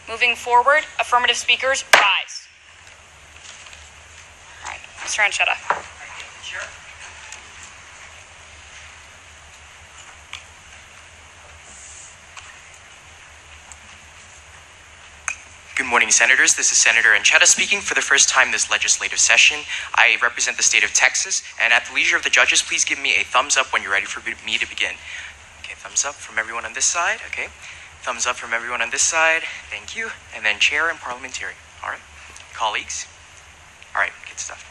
Moving forward, affirmative speakers, rise. All right, Mr. Anchetta. Good morning, Senators. This is Senator Anchetta speaking for the first time this legislative session. I represent the state of Texas, and at the leisure of the judges, please give me a thumbs up when you're ready for me to begin. Okay, thumbs up from everyone on this side. Okay, thumbs up from everyone on this side. Thank you. And then chair and parliamentary. All right, colleagues. All right, good stuff.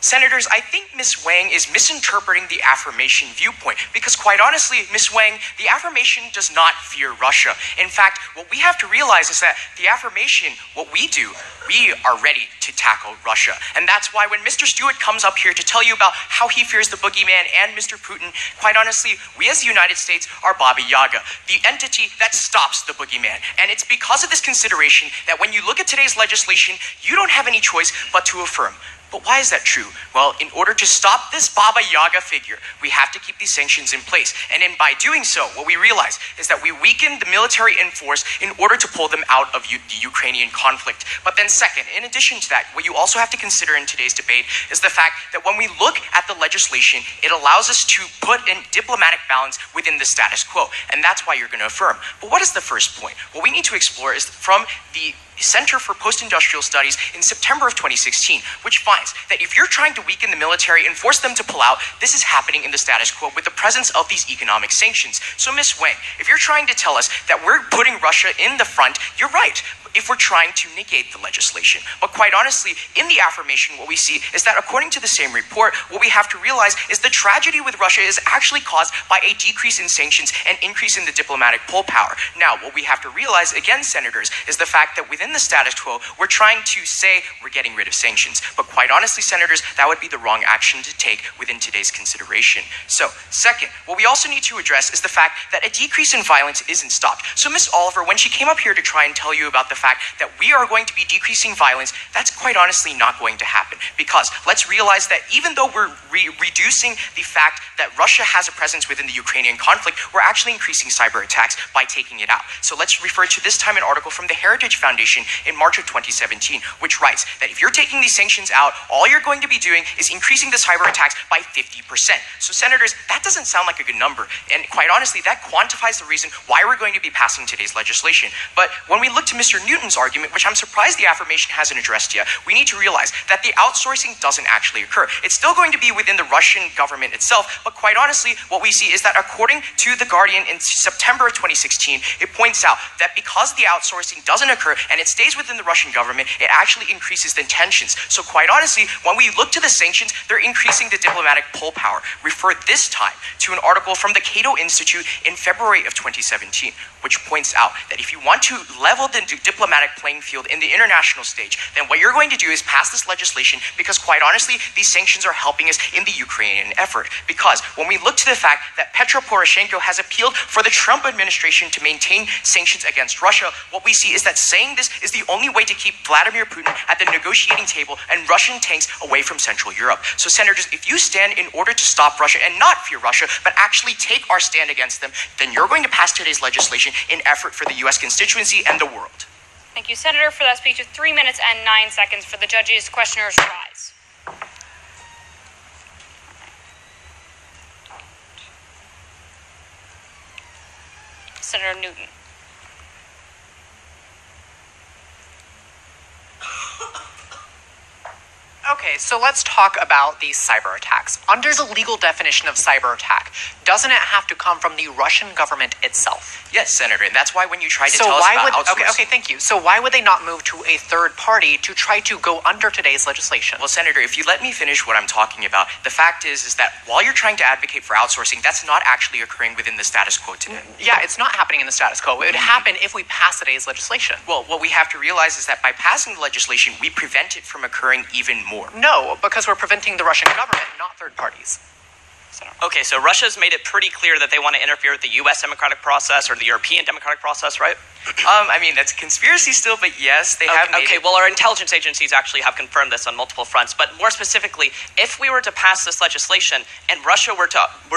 Senators, I think Ms. Wang is misinterpreting the affirmation viewpoint because, quite honestly, Ms. Wang, the affirmation does not fear Russia. In fact, what we have to realize is that the affirmation, what we do, we are ready to tackle Russia. And that's why when Mr. Stewart comes up here to tell you about how he fears the boogeyman and Mr. Putin, quite honestly, we as the United States are Baba Yaga, the entity that stops the boogeyman. And it's because of this consideration that when you look at today's legislation, you don't have any choice but to affirm. But why is that true? Well, in order to stop this Baba Yaga figure, we have to keep these sanctions in place. And by doing so, what we realize is that we weaken the military in force in order to pull them out of the Ukrainian conflict. But then second, in addition to that, what you also have to consider in today's debate is the fact that when we look at the legislation, it allows us to put in diplomatic balance within the status quo. And that's why you're going to affirm. But what is the first point? What we need to explore is from the Center for Post-Industrial Studies in September of 2016, which finds that if you're trying to weaken the military and force them to pull out, this is happening in the status quo with the presence of these economic sanctions. So Ms. Wang, if you're trying to tell us that we're putting Russia in the front, you're right, if we're trying to negate the legislation. But quite honestly, in the affirmation, what we see is that according to the same report, what we have to realize is the tragedy with Russia is actually caused by a decrease in sanctions and increase in the diplomatic pull power. Now, what we have to realize, again, Senators, is the fact that within the status quo, we're trying to say we're getting rid of sanctions. But quite honestly, Senators, that would be the wrong action to take within today's consideration. So, second, what we also need to address is the fact that a decrease in violence isn't stopped. So Ms. Oliver, when she came up here to try and tell you about the fact that we are going to be decreasing violence, that's quite honestly not going to happen. Because let's realize that even though we're reducing the fact that Russia has a presence within the Ukrainian conflict, we're actually increasing cyber attacks by taking it out. So let's refer to this time an article from the Heritage Foundation in March of 2017, which writes that if you're taking these sanctions out, all you're going to be doing is increasing the cyber attacks by 50%. So Senators, that doesn't sound like a good number. And quite honestly, that quantifies the reason why we're going to be passing today's legislation. But when we look to Mr. Newton's argument, which I'm surprised the affirmation hasn't addressed yet, we need to realize that the outsourcing doesn't actually occur. It's still going to be within the Russian government itself, but quite honestly, what we see is that according to The Guardian in September of 2016, it points out that because the outsourcing doesn't occur and it stays within the Russian government, it actually increases the tensions. So quite honestly, when we look to the sanctions, they're increasing the diplomatic pull power. Refer this time to an article from the Cato Institute in February of 2017, which points out that if you want to level the diplomatic playing field in the international stage, then what you're going to do is pass this legislation because quite honestly, these sanctions are helping us in the Ukrainian effort. Because when we look to the fact that Petro Poroshenko has appealed for the Trump administration to maintain sanctions against Russia, what we see is that saying this is the only way to keep Vladimir Putin at the negotiating table and Russian tanks away from Central Europe. So Senators, if you stand in order to stop Russia and not fear Russia, but actually take our stand against them, then you're going to pass today's legislation in effort for the U.S. constituency and the world. Thank you, Senator, for that speech of 3 minutes and 9 seconds. For the judges, questioners rise. Senator Newton. Okay, so let's talk about these cyber attacks. Under the legal definition of cyber attack, doesn't it have to come from the Russian government itself? Yes, Senator, and that's why when you try to tell us about outsourcing... Okay, thank you. So why would they not move to a third party to try to go under today's legislation? Well, Senator, if you let me finish what I'm talking about, the fact is that while you're trying to advocate for outsourcing, that's not actually occurring within the status quo today. Yeah, it's not happening in the status quo. It would happen if we pass today's legislation. Well, what we have to realize is that by passing the legislation, we prevent it from occurring even more. No, because we're preventing the Russian government, not third parties. Senator. Okay, so Russia's made it pretty clear that they want to interfere with the U.S. democratic process or the European democratic process, right? I mean, that's a conspiracy still, but yes, they have made Okay, it. well, our intelligence agencies actually have confirmed this on multiple fronts. But more specifically, if we were to pass this legislation and Russia were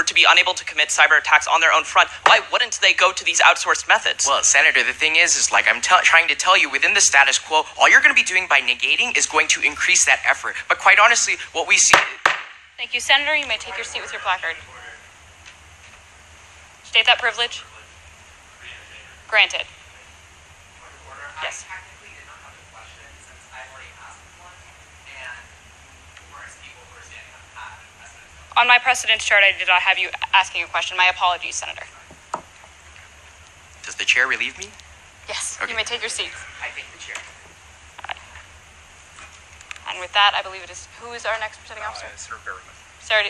to be unable to commit cyber attacks on their own front, why wouldn't they go to these outsourced methods? Well, Senator, the thing is like I'm trying to tell you, within the status quo, all you're going to be doing by negating is going to increase that effort. But quite honestly, what we see... Thank you, Senator. You may take your seat with your placard. State that privilege. Granted. Yes. I technically did not have a question since I've already asked one, and numerous people who are standing up have precedent. On my precedence chart, I did not have you asking a question. My apologies, Senator. Does the chair relieve me? Yes, Okay. you may take your seats. I thank the chair. And with that, I believe it is, who is our next presiding officer? Senator Berryman. Sarah,